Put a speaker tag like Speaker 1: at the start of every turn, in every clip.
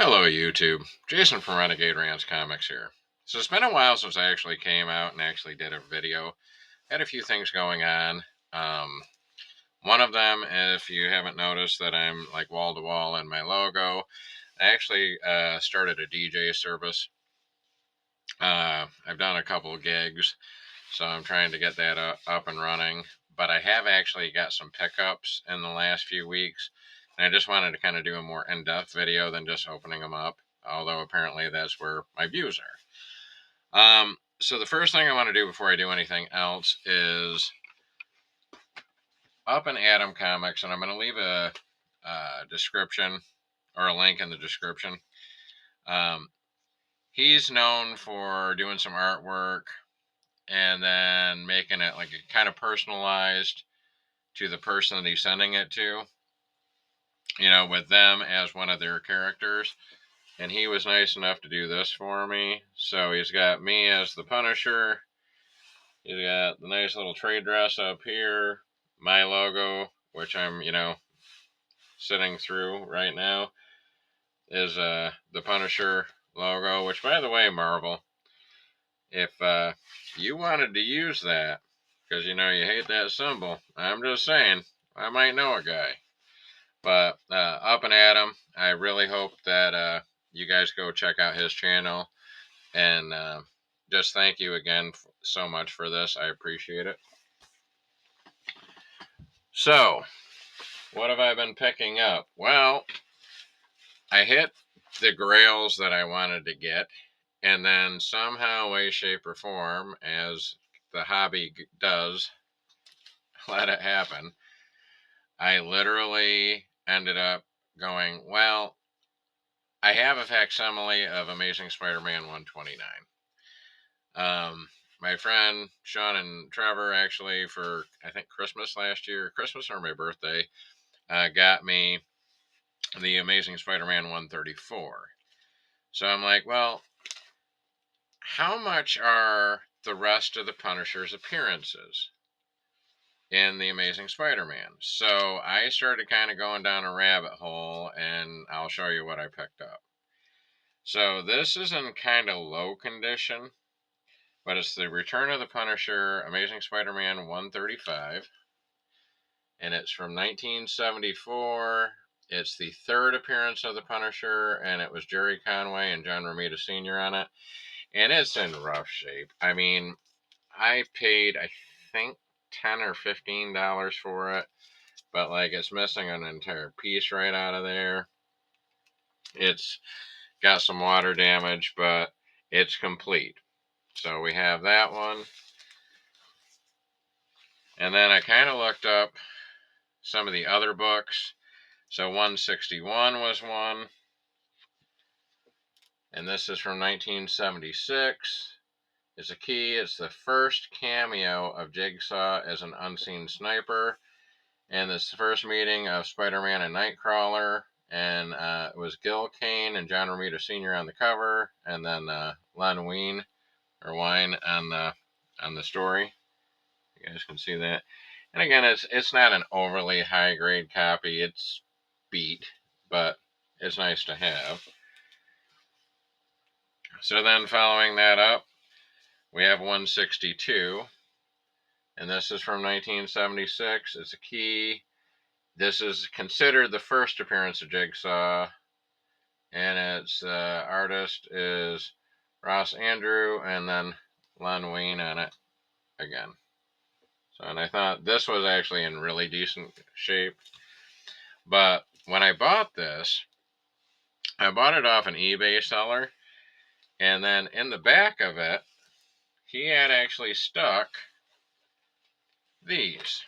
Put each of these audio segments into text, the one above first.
Speaker 1: Hello, YouTube. Jason from Renegade Rants Comics here. So it's been a while since I actually came out and actually did a video. Had a few things going on. Um, One of them, if you haven't noticed that I'm like wall to wall in my logo, I actually started a DJ service. I've done a couple of gigs, so I'm trying to get that up and running. But I have actually got some pickups in the last few weeks, and I just wanted to kind of do a more in-depth video than just opening them up. Although apparently that's where my views are. So the first thing I want to do before I do anything else is up and Atom Comics, and I'm going to leave a description or a link in the description. Um, he's known for doing some artwork and then making it like a kind of personalized to the person that he's sending it to, with them as one of their characters. And he was nice enough to do this for me. So he's got me as the Punisher. He's got the nice little trade dress up here, my logo, which I'm, sitting through right now, is the Punisher logo, which, by the way, Marvel, if you wanted to use that, because you hate that symbol, I'm just saying, I might know a guy. But up and at him, I really hope that you guys go check out his channel. And just thank you again so much for this. I appreciate it. So, what have I been picking up? Well, I hit the grails that I wanted to get. And then somehow, way, shape, or form, as the hobby does, let it happen. I literally ended up going, well, I have a facsimile of Amazing Spider-Man 129. My friend Sean and Trevor actually, for I think Christmas last year, Christmas or my birthday, got me the Amazing Spider-Man 134. So I'm like, well, how much are the rest of the Punisher's appearances in the Amazing Spider-Man? So I started kind of going down a rabbit hole, and I'll show you what I picked up. So this is in kind of low condition, but it's the Return of the Punisher, Amazing Spider-Man 135, and it's from 1974. It's the third appearance of the Punisher, and it was Jerry Conway and John Romita Sr. on it, and it's in rough shape. I mean, I paid, I think, $10 or $15 for it, but like it's missing an entire piece right out of there. It's got some water damage, but it's complete. So we have that one. And then I kind of looked up some of the other books. So 161 was one. And this is from 1976. It's a key. It's the first cameo of Jigsaw as an unseen sniper. And this first meeting of Spider-Man and Nightcrawler. And it was Gil Kane and John Romita Sr. on the cover. And then Len Wein on the story. You guys can see that. And again, it's not an overly high grade copy. It's beat, but it's nice to have. So then following that up, we have 162. And this is from 1976. It's a key. This is considered the first appearance of Jigsaw. And its artist is Ross Andrew, and then Len Wein on it again. And I thought this was actually in really decent shape. But when I bought this, I bought it off an eBay seller. And then in the back of it, he had actually stuck these.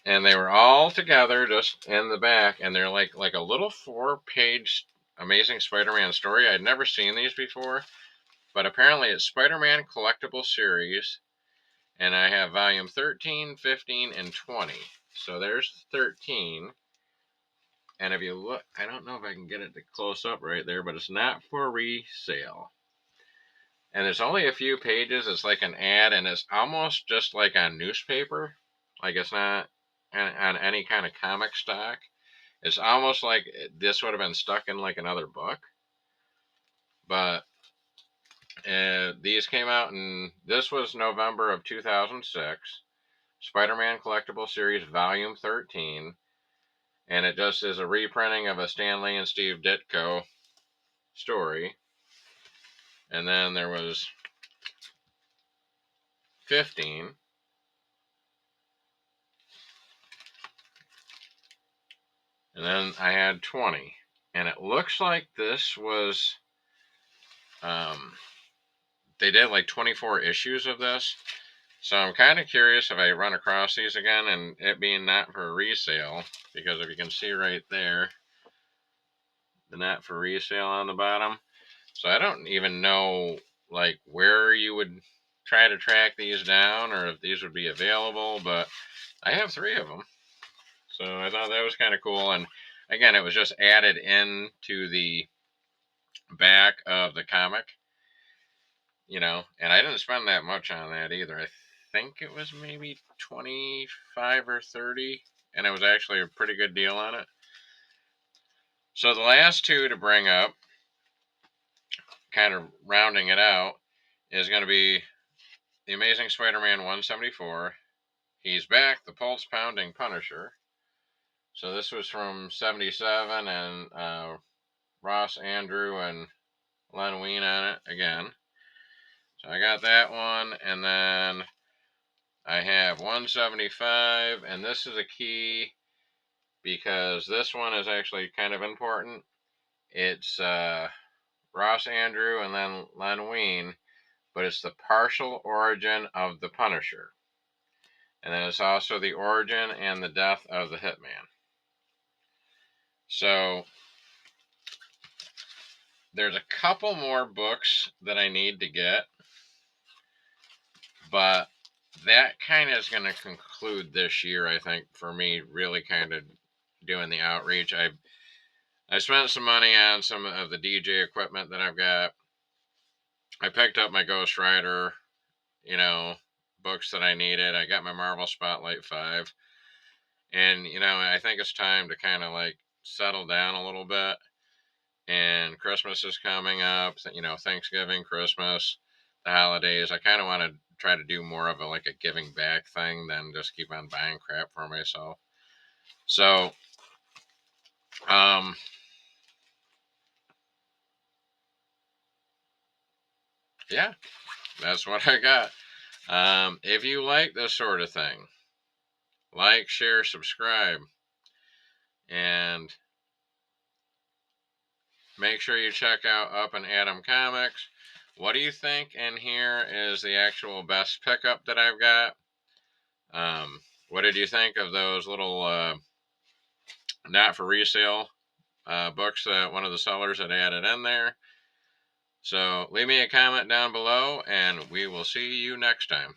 Speaker 1: And they were all together just in the back. And they're like a little 4-page Amazing Spider-Man story. I'd never seen these before. But apparently it's Spider-Man Collectible Series. And I have volume 13, 15, and 20. So there's 13. And if you look, I don't know if I can get it to close up right there, but it's not for resale. And there's only a few pages. It's like an ad, and it's almost just like on newspaper. Like it's not on any kind of comic stock. It's almost like this would have been stuck in like another book. But these came out, and this was November of 2006. Spider-Man Collectible Series Volume 13. And it just is a reprinting of a Stan Lee and Steve Ditko story. And then there was 15. And then I had 20. And it looks like this was, they did like 24 issues of this. So I'm kind of curious if I run across these again, and it being not for resale, because if you can see right there, the not for resale on the bottom. So I don't even know like where you would try to track these down or if these would be available, but I have 3 of them. So I thought that was kind of cool. And again, it was just added into the back of the comic, and I didn't spend that much on that either. I think it was maybe 25 or 30, and it was actually a pretty good deal on it. So the last 2 to bring up, kind of rounding it out, is going to be the Amazing Spider-Man 174. He's back, the pulse pounding Punisher. So this was from 77, and Ross Andrew and Len Wein on it again. So I got that one, and then I have 175, and this is a key because this one is actually kind of important. It's Ross Andrew and then Len Wein, but it's the partial origin of the Punisher. And then it's also the origin and the death of the Hitman. So there's a couple more books that I need to get, but that kind of is going to conclude this year, I think, for me really kind of doing the outreach. I spent some money on some of the DJ equipment that I've got. I picked up my Ghost Rider, books that I needed. I got my Marvel Spotlight 5. And, I think it's time to kind of like settle down a little bit. And Christmas is coming up, Thanksgiving, Christmas, the holidays. I kind of want to try to do more of a giving back thing than just keep on buying crap for myself. So, yeah, that's what I got. If you like this sort of thing, like, share, subscribe, and make sure you check out Up and Atom Comics. What do you think in here is the actual best pickup that I've got? What did you think of those little not for resale books that one of the sellers had added in there? So leave me a comment down below, and we will see you next time.